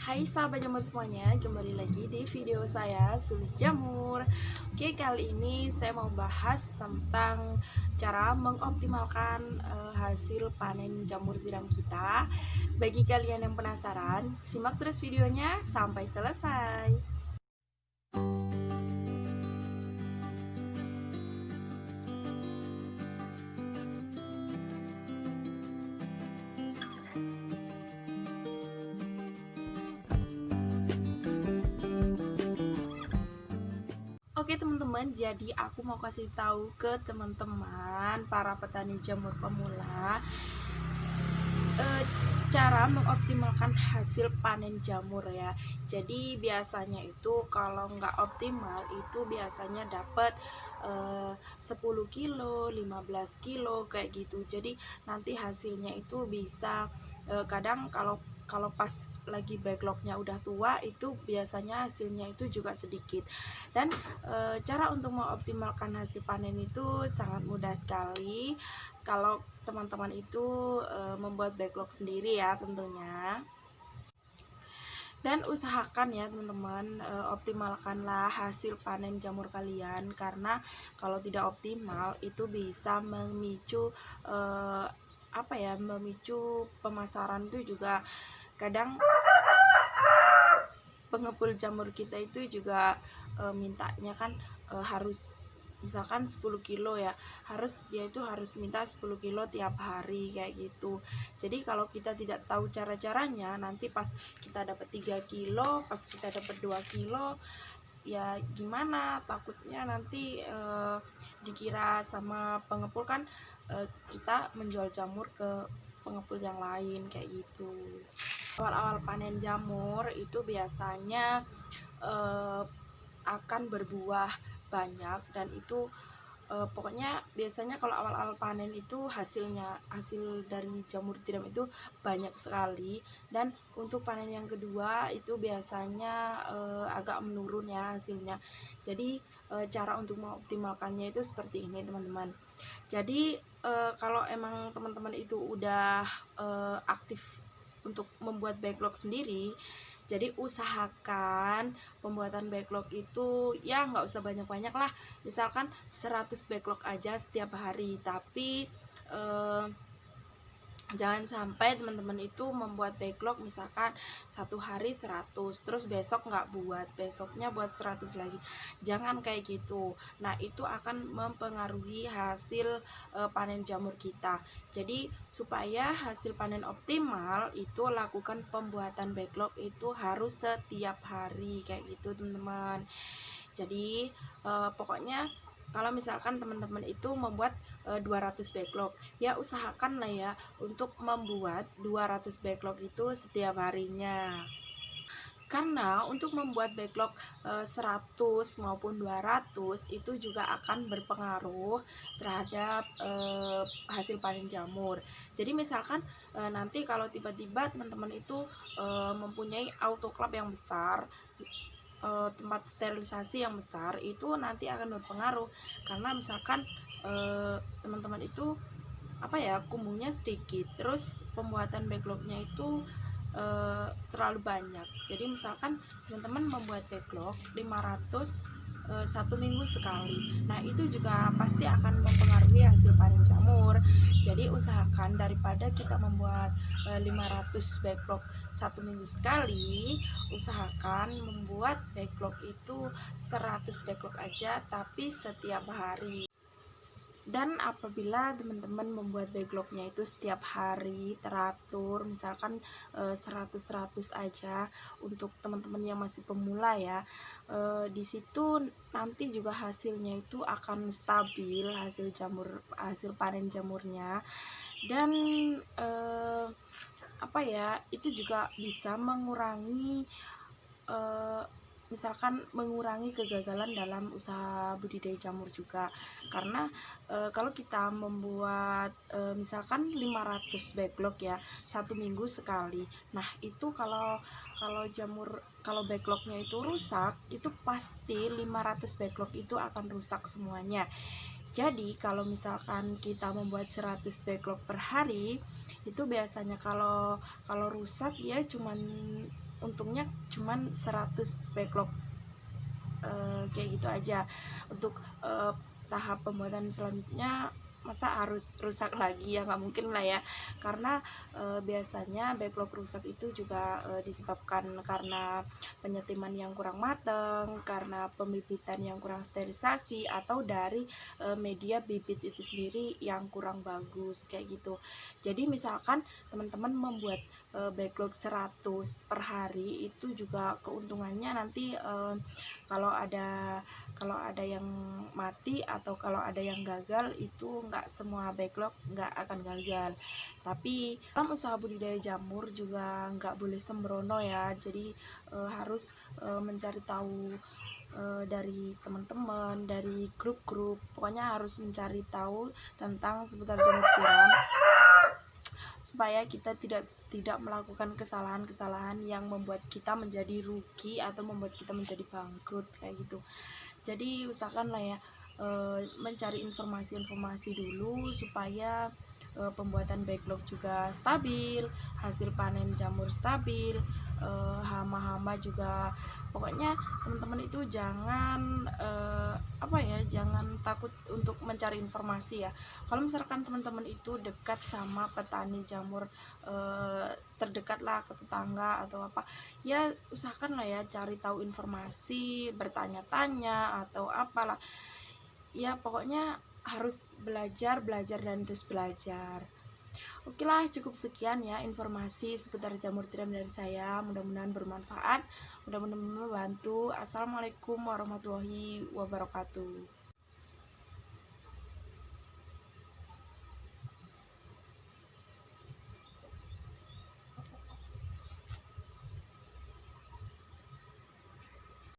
Hai sahabat jamur semuanya, kembali lagi di video saya Sulis Jamur. Oke, kali ini saya mau bahas tentang cara mengoptimalkan hasil panen jamur tiram kita. Bagi kalian yang penasaran, simak terus videonya sampai selesai. Oke teman-teman, jadi aku mau kasih tahu ke teman-teman para petani jamur pemula cara mengoptimalkan hasil panen jamur ya. Jadi biasanya itu kalau nggak optimal itu biasanya dapat 10 kilo, 15 kilo kayak gitu. Jadi nanti hasilnya itu bisa kadang kalau pas lagi backlognya udah tua itu biasanya hasilnya itu juga sedikit. Dan cara untuk mengoptimalkan hasil panen itu sangat mudah sekali kalau teman-teman itu membuat backlog sendiri ya tentunya. Dan usahakan ya teman-teman, optimalkanlah hasil panen jamur kalian, karena kalau tidak optimal itu bisa memicu memicu pemasaran itu juga. Kadang pengepul jamur kita itu juga mintanya kan harus misalkan 10 kilo ya, dia itu harus minta 10 kilo tiap hari kayak gitu. Jadi kalau kita tidak tahu cara-caranya, nanti pas kita dapat 3 kilo, pas kita dapat 2 kilo ya gimana, takutnya nanti dikira sama pengepul kan kita menjual jamur ke pengepul yang lain kayak gitu. Awal-awal panen jamur itu biasanya akan berbuah banyak, dan itu pokoknya biasanya kalau awal-awal panen itu hasil dari jamur tiram itu banyak sekali. Dan untuk panen yang kedua itu biasanya agak menurun ya hasilnya. Jadi cara untuk mengoptimalkannya itu seperti ini teman-teman. Jadi kalau emang teman-teman itu udah aktif untuk membuat backlog sendiri, jadi usahakan pembuatan backlog itu ya nggak usah banyak-banyak lah, misalkan 100 backlog aja setiap hari. Tapi jangan sampai teman-teman itu membuat backlog misalkan satu hari 100, terus besok nggak buat, besoknya buat 100 lagi. Jangan kayak gitu. Nah itu akan mempengaruhi hasil panen jamur kita. Jadi supaya hasil panen optimal itu lakukan pembuatan backlog itu harus setiap hari kayak gitu teman-teman. Jadi pokoknya kalau misalkan teman-teman itu membuat 200 backlog, ya usahakan lah ya untuk membuat 200 backlog itu setiap harinya. Karena untuk membuat backlog 100 maupun 200 itu juga akan berpengaruh terhadap hasil panen jamur. Jadi misalkan nanti kalau tiba-tiba teman-teman itu mempunyai autoclave yang besar, tempat sterilisasi yang besar, itu nanti akan berpengaruh. Karena misalkan teman-teman itu kumbungnya sedikit, terus pembuatan backlognya itu terlalu banyak. Jadi misalkan teman-teman membuat backlog 500 satu minggu sekali, nah itu juga pasti akan mempengaruhi hasil panen jamur. Jadi usahakan daripada kita membuat 500 backlog satu minggu sekali, usahakan membuat backlog itu 100 backlog aja tapi setiap hari. Dan apabila teman-teman membuat backlognya itu setiap hari teratur, misalkan 100-100 aja untuk teman-teman yang masih pemula ya, di situ nanti juga hasilnya itu akan stabil, hasil panen jamurnya. Dan itu juga bisa mengurangi misalkan mengurangi kegagalan dalam usaha budidaya jamur juga. Karena kalau kita membuat misalkan 500 backlog ya satu minggu sekali, nah itu kalau backlognya itu rusak, itu pasti 500 backlog itu akan rusak semuanya. Jadi kalau misalkan kita membuat 100 backlog per hari, itu biasanya kalau rusak ya cuman untungnya cuman 100 backlog, kayak gitu aja. Untuk tahap pembuatan selanjutnya masa harus rusak lagi, ya nggak mungkin lah ya, karena biasanya backlog rusak itu juga disebabkan karena penyetiman yang kurang matang, karena pembibitan yang kurang sterilisasi, atau dari media bibit itu sendiri yang kurang bagus kayak gitu. Jadi misalkan teman-teman membuat backlog 100 per hari, itu juga keuntungannya nanti kalau ada yang mati atau kalau ada yang gagal, itu nggak semua backlog nggak akan gagal. Tapi dalam usaha budidaya jamur juga nggak boleh sembrono ya, jadi harus mencari tahu dari teman-teman, dari grup-grup, pokoknya harus mencari tahu tentang seputar jamur tiram, supaya kita tidak melakukan kesalahan-kesalahan yang membuat kita menjadi rugi atau membuat kita menjadi bangkrut kayak gitu. Jadi usahakanlah ya mencari informasi-informasi dulu, supaya pembuatan backlog juga stabil, hasil panen jamur stabil, hama-hama juga. Pokoknya teman-teman itu jangan jangan takut untuk mencari informasi ya. Kalau misalkan teman-teman itu dekat sama petani jamur, terdekat lah ke tetangga atau apa, ya usahakan lah ya cari tahu informasi, bertanya-tanya atau apalah ya, pokoknya harus belajar dan terus belajar. Oke lah, cukup sekian ya informasi seputar jamur tiram dari saya, mudah-mudahan bermanfaat, mudah-mudahan membantu. Assalamualaikum warahmatullahi wabarakatuh.